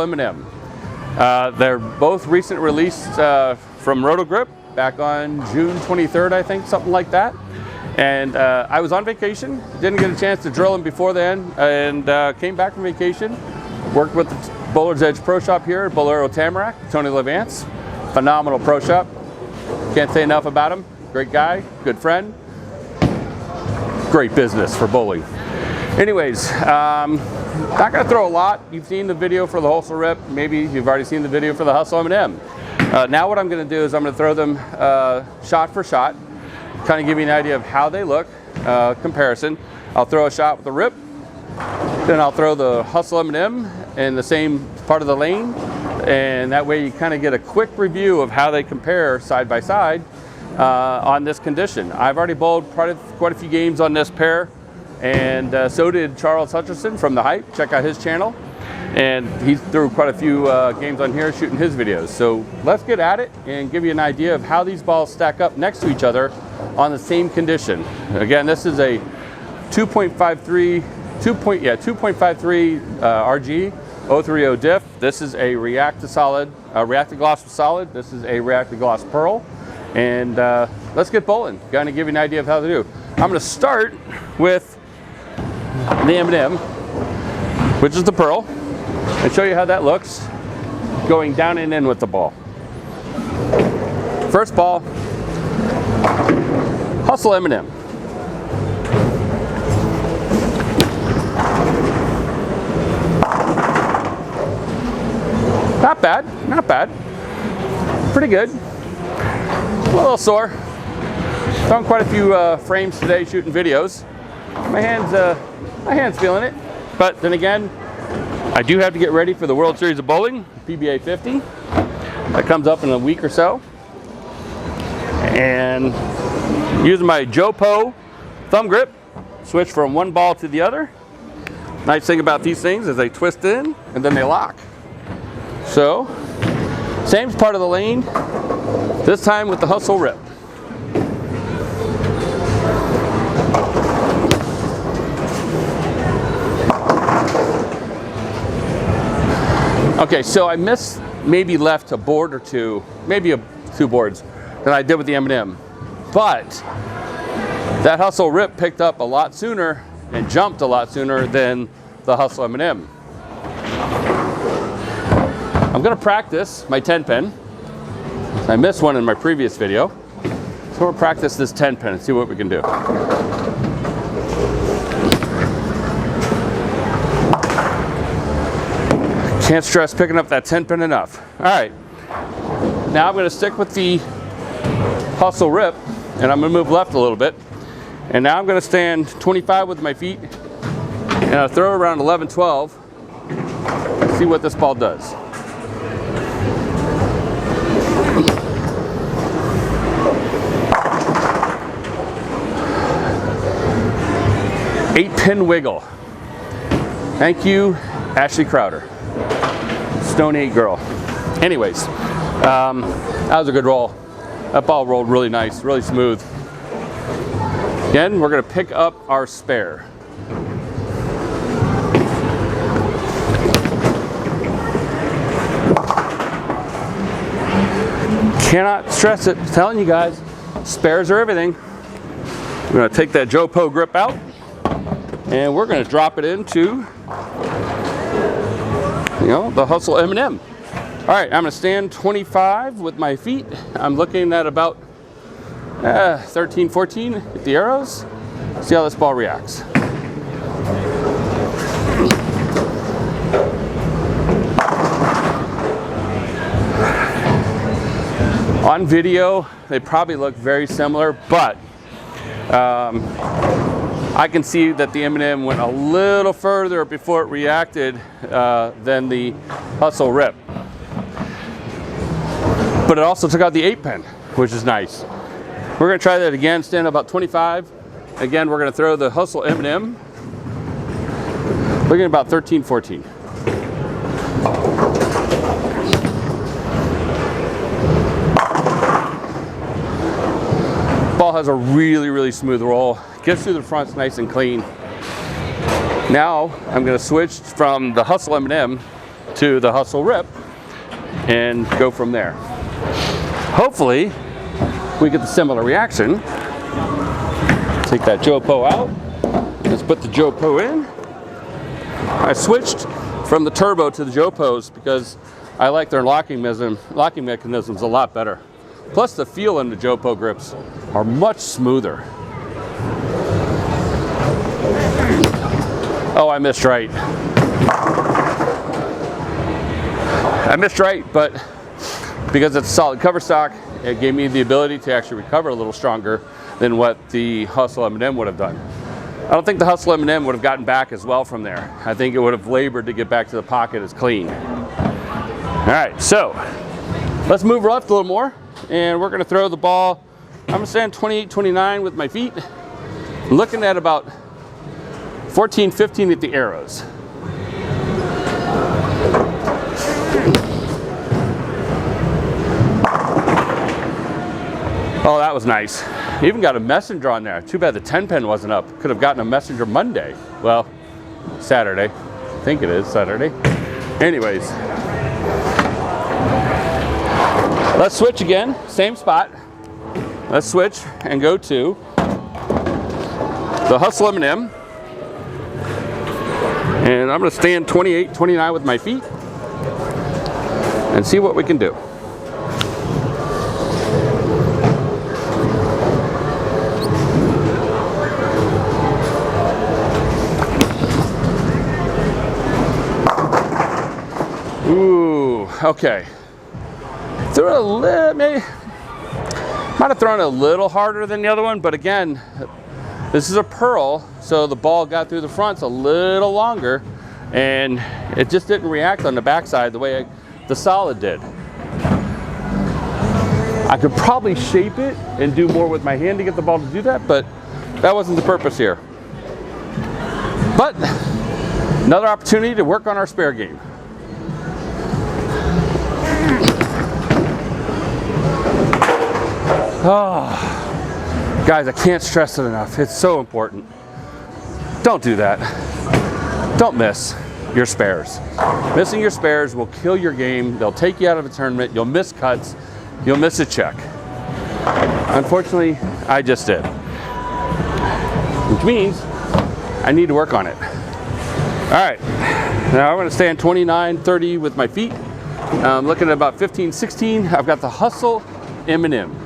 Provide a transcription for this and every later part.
M&M. They're both recent released from Roto back on June 23rd, I think, something like that. And I was on vacation, didn't get a chance to drill them before then, and came back from vacation, worked with the Bowler's Edge Pro Shop here at Bolero Tamarack, Tony Levance. Phenomenal pro shop. Can't say enough about him. Great guy, good friend. Great business for bowling. Anyways, not gonna throw a lot. You've seen the video for the Hustle Rip. Maybe you've already seen the video for the Hustle M&M. Now what I'm gonna do is I'm gonna throw them shot for shot, kind of give you an idea of how they look, comparison. I'll throw a shot with the Rip, then I'll throw the Hustle M&M in the same part of the lane, and that way you kind of get a quick review of how they compare side by side on this condition. I've already bowled quite a few games on this pair, and so did Charles Hutcherson from The Hype. Check out his channel, and he threw quite a few games on here shooting his videos. So let's get at it and give you an idea of how these balls stack up next to each other on the same condition. Again, this is a 2.53 RG 030 diff. This is a React-to-Gloss solid. This is a React-to-Gloss Pearl. And let's get bowling. Going to give you an idea of how to do. I'm going to start with the M&M, which is the Pearl, and show you how that looks going down and in with the ball. First ball, Hustle M&M. Not bad, not bad. Pretty good. A little sore. Done quite a few frames today shooting videos. My hand's feeling it. But then again, I do have to get ready for the World Series of Bowling, PBA 50. That comes up in a week or so. And using my Jopo thumb grip, switch from one ball to the other. Nice thing about these things is they twist in and then they lock. So, same part of the lane, this time with the Hustle Rip. Okay, so I left a board or two, maybe two boards than I did with the M&M. But that Hustle Rip picked up a lot sooner and jumped a lot sooner than the Hustle M&M. I'm gonna practice my 10 pin. I missed one in my previous video. So we'll practice this 10 pin and see what we can do. Can't stress picking up that 10 pin enough. All right, now I'm gonna stick with the Hustle Rip, and I'm gonna move left a little bit. And now I'm gonna stand 25 with my feet, and I'll throw around 11, 12, and see what this ball does. 8-pin wiggle. Thank you, Ashley Crowder. Stone 8 girl. Anyways, that was a good roll. That ball rolled really nice, really smooth. Again, we're gonna pick up our spare. Cannot stress it, I'm telling you guys, spares are everything. We're gonna take that Jopo grip out, and we're gonna drop it into, the Hustle M&M. All right, I'm gonna stand 25 with my feet. I'm looking at about 13, 14 with the arrows. See how this ball reacts. On video, they probably look very similar, but I can see that the M&M went a little further before it reacted than the Hustle Rip. But it also took out the 8-pin, which is nice. We're gonna try that again, stand about 25. Again, we're gonna throw the Hustle M&M. Looking at about 13, 14. Ball has a really, really smooth roll. Gets through the fronts nice and clean. Now I'm going to switch from the Hustle M&M to the hustle rip and go from there. Hopefully we get the similar reaction. Take that Jopo out. Let's put the Jopo in. I switched from the turbo to the Jopos because I like their locking mechanisms a lot better. Plus the feel in the Jopo grips are much smoother. Oh, I missed right. I missed right, but because it's a solid cover stock, it gave me the ability to actually recover a little stronger than what the Hustle M&M would have done. I don't think the Hustle M&M would have gotten back as well from there. I think it would have labored to get back to the pocket as clean. All right, so let's move left a little more, and we're gonna throw the ball. I'm gonna stand 28, 29 with my feet. I'm looking at about 14, 15 at the arrows. Oh, that was nice. Even got a messenger on there. Too bad the 10 pin wasn't up. Could have gotten a messenger Monday. Well, Saturday. I think it is Saturday. Anyways. Let's switch again. Same spot. Let's switch and go to the Hustle M&M. And I'm going to stand 28, 29 with my feet and see what we can do. Ooh, okay. Threw it a little, maybe, might have thrown it a little harder than the other one, but again, this is a pearl, so the ball got through the fronts a little longer, and it just didn't react on the backside the way the solid did. I could probably shape it and do more with my hand to get the ball to do that, but that wasn't the purpose here. But another opportunity to work on our spare game. Oh, guys, I can't stress it enough. It's so important. Don't do that. Don't miss your spares. Missing your spares will kill your game. They'll take you out of a tournament. You'll miss cuts. You'll miss a check. Unfortunately, I just did. Which means I need to work on it. All right, now I'm gonna stand 29, 30 with my feet. I'm looking at about 15, 16. I've got the Hustle M&M.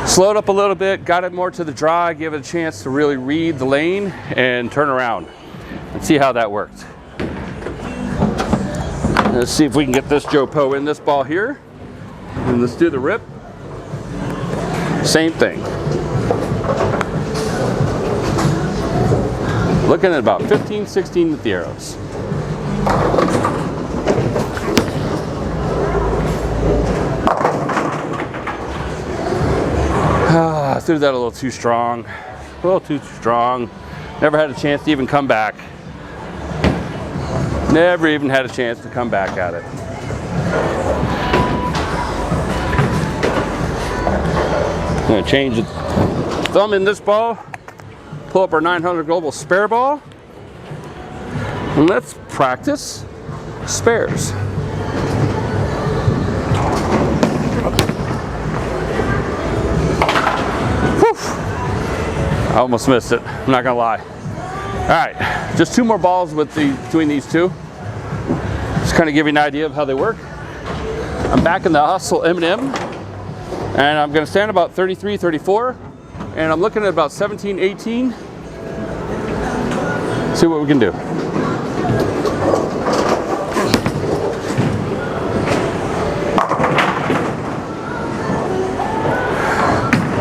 Slowed up a little bit, got it more to the dry, give it a chance to really read the lane and turn around and see how that worked. Let's see if we can get this Jopo in this ball here. And let's do the rip. Same thing. Looking at about 15, 16 with the arrows. I threw that a little too strong. A little too strong. Never had a chance to even come back. Never even had a chance to come back at it. I'm going to change the thumb in this ball. Pull up our 900 Global spare ball. And let's practice spares. I almost missed it, I'm not gonna lie. All right, just two more balls between these two. Just kind of give you an idea of how they work. I'm back in the Hustle M&M, and I'm gonna stand about 33, 34, and I'm looking at about 17, 18. See what we can do.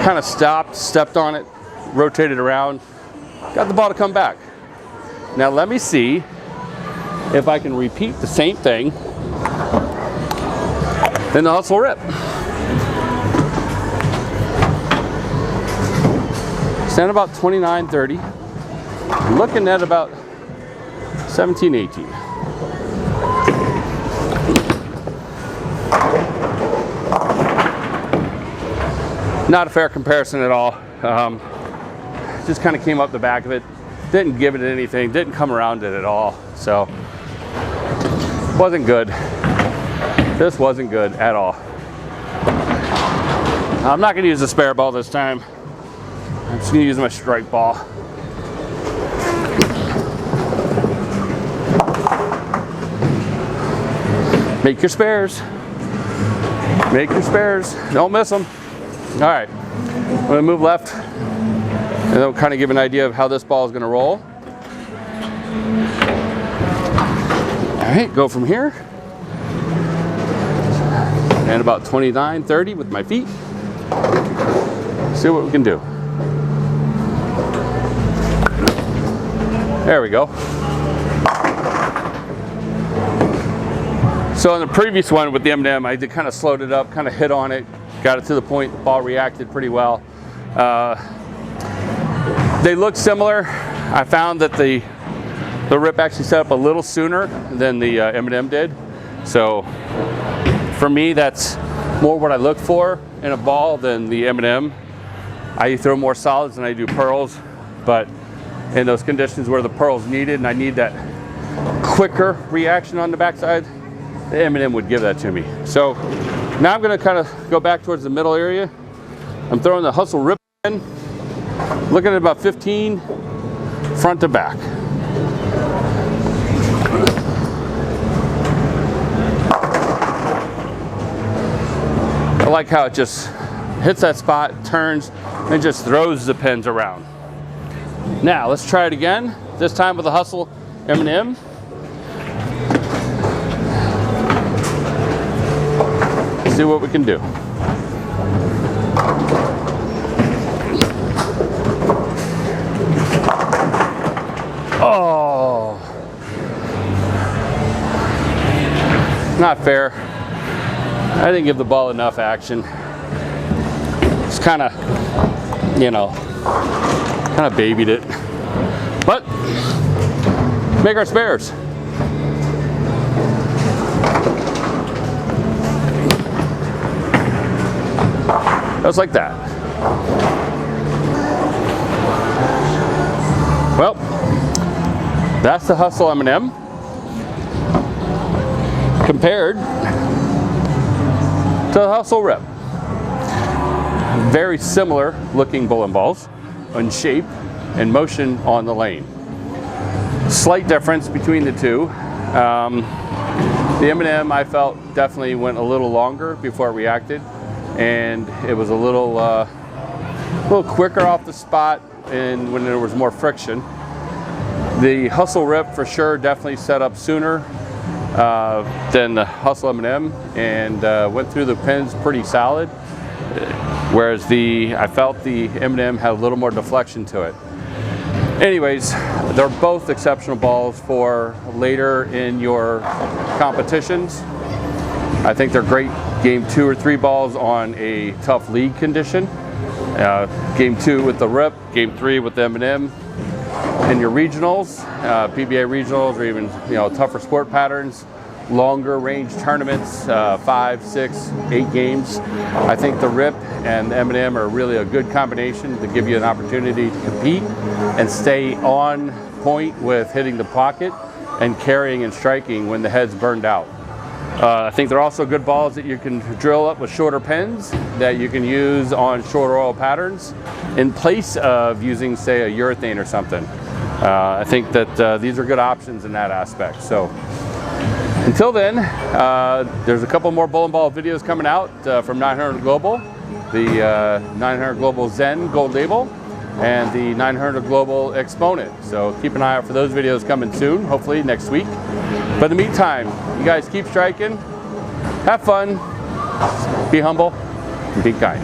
Kind of stopped, stepped on it, rotated around, got the ball to come back. Now let me see if I can repeat the same thing in the Hustle rip. Stand about 29, 30, looking at about 17, 18. Not a fair comparison at all. Just kind of came up the back of it. Didn't give it anything, didn't come around it at all. So, wasn't good. This wasn't good at all. I'm not gonna use the spare ball this time. I'm just gonna use my strike ball. Make your spares. Make your spares. Don't miss them. All right, I'm gonna move left, and then we'll kind of give an idea of how this ball is gonna roll. All right, go from here. And about 29, 30 with my feet. See what we can do. There we go. So in the previous one with the M&M, I did kind of slowed it up, kind of hit on it, got it to the point the ball reacted pretty well. They look similar. I found that the rip actually set up a little sooner than the M&M did. So for me, that's more what I look for in a ball than the M&M. I throw more solids than I do pearls, but in those conditions where the pearl's needed and I need that quicker reaction on the backside, the M&M would give that to me. So now I'm gonna kind of go back towards the middle area. I'm throwing the Hustle Rip in, looking at about 15 front to back. I like how it just hits that spot, turns, and just throws the pins around. Now let's try it again, this time with the Hustle M&M. See what we can do. Oh, not fair. I didn't give the ball enough action. It's kind of, you know, kind of babied it. But make our spares. Just like that. Well, that's the Hustle M&M compared to the Hustle Rip. Very similar looking bowling balls in shape and motion on the lane. Slight difference between the two. The M&M I felt definitely went a little longer before it reacted, and it was a little quicker off the spot and when there was more friction. The Hustle Rip for sure definitely set up sooner than the Hustle M&M and went through the pins pretty solid, whereas I felt the M&M had a little more deflection to it. Anyways, they're both exceptional balls for later in your competitions. I think they're great game 2 or 3 balls on a tough league condition. Game 2 with the Rip, game 3 with the M&M. In your regionals, PBA regionals, or even tougher sport patterns, longer range tournaments, 5, 6, 8 games. I think the Rip and the M&M are really a good combination to give you an opportunity to compete and stay on point with hitting the pocket and carrying and striking when the head's burned out. I think they're also good balls that you can drill up with shorter pins that you can use on shorter oil patterns in place of using, say, a urethane or something. I think that these are good options in that aspect. So until then, there's a couple more bowling ball videos coming out from 900 Global, the 900 Global Zen Gold Label, and the 900 Global Exponent. So keep an eye out for those videos coming soon, hopefully next week. But in the meantime, you guys keep striking, have fun, be humble, and be kind.